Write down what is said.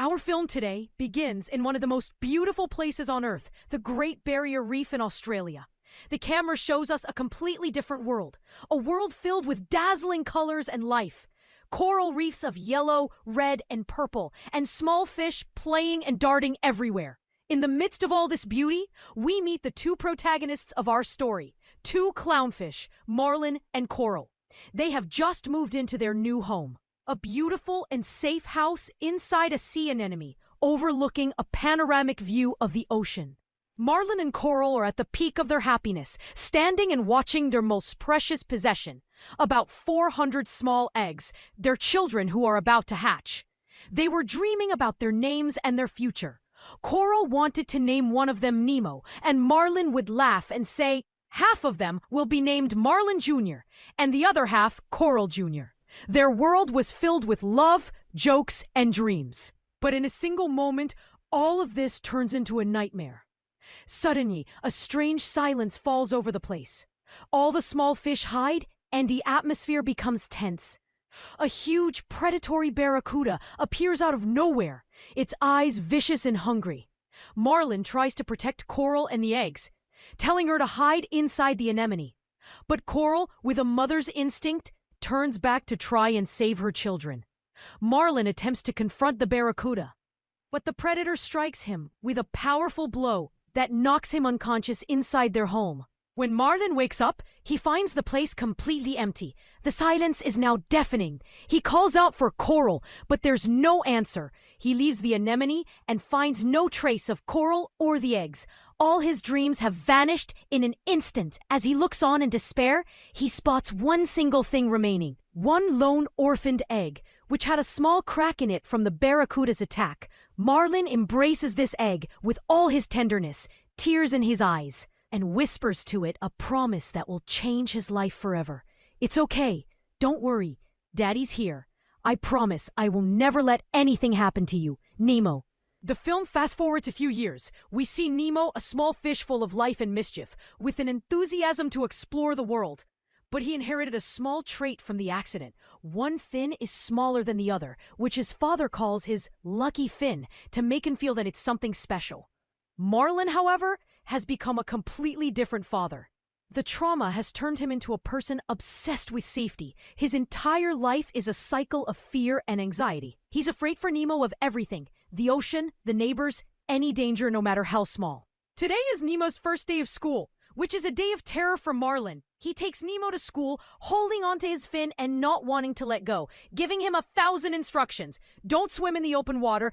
Our film today begins in one of the most beautiful places on Earth, the Great Barrier Reef in Australia. The camera shows us a completely different world, a world filled with dazzling colors and life. Coral reefs of yellow, red, and purple, and small fish playing and darting everywhere. In the midst of all this beauty, we meet the two protagonists of our story, two clownfish, Marlin and Coral. They have just moved into their new home, a beautiful and safe house inside a sea anemone, overlooking a panoramic view of the ocean. Marlin and Coral are at the peak of their happiness, standing and watching their most precious possession, about 400 small eggs, their children who are about to hatch. They were dreaming about their names and their future. Coral wanted to name one of them Nemo, and Marlin would laugh and say, half of them will be named Marlin Jr., and the other half Coral Jr. Their world was filled with love, jokes, and dreams. But in a single moment, all of this turns into a nightmare. Suddenly, a strange silence falls over the place. All the small fish hide, and the atmosphere becomes tense. A huge predatory barracuda appears out of nowhere, its eyes vicious and hungry. Marlin tries to protect Coral and the eggs, telling her to hide inside the anemone. But Coral, with a mother's instinct, turns back to try and save her children. Marlin attempts to confront the barracuda, but the predator strikes him with a powerful blow that knocks him unconscious inside their home. When Marlin wakes up, he finds the place completely empty. The silence is now deafening. He calls out for Coral, but there's no answer. He leaves the anemone and finds no trace of Coral or the eggs. All his dreams have vanished in an instant. As he looks on in despair, he spots one single thing remaining. One lone orphaned egg, which had a small crack in it from the barracuda's attack. Marlin embraces this egg with all his tenderness, tears in his eyes, and whispers to it a promise that will change his life forever. It's okay. Don't worry. Daddy's here. I promise I will never let anything happen to you. Nemo. The film fast-forwards a few years. We see Nemo, a small fish full of life and mischief, with an enthusiasm to explore the world. But he inherited a small trait from the accident. One fin is smaller than the other, which his father calls his lucky fin, to make him feel that it's something special. Marlin, however, has become a completely different father. The trauma has turned him into a person obsessed with safety. His entire life is a cycle of fear and anxiety. He's afraid for Nemo of everything: the ocean, the neighbors, any danger, no matter how small. Today is Nemo's first day of school, which is a day of terror for Marlin. He takes Nemo to school, holding onto his fin and not wanting to let go, giving him 1,000 instructions. Don't swim in the open water,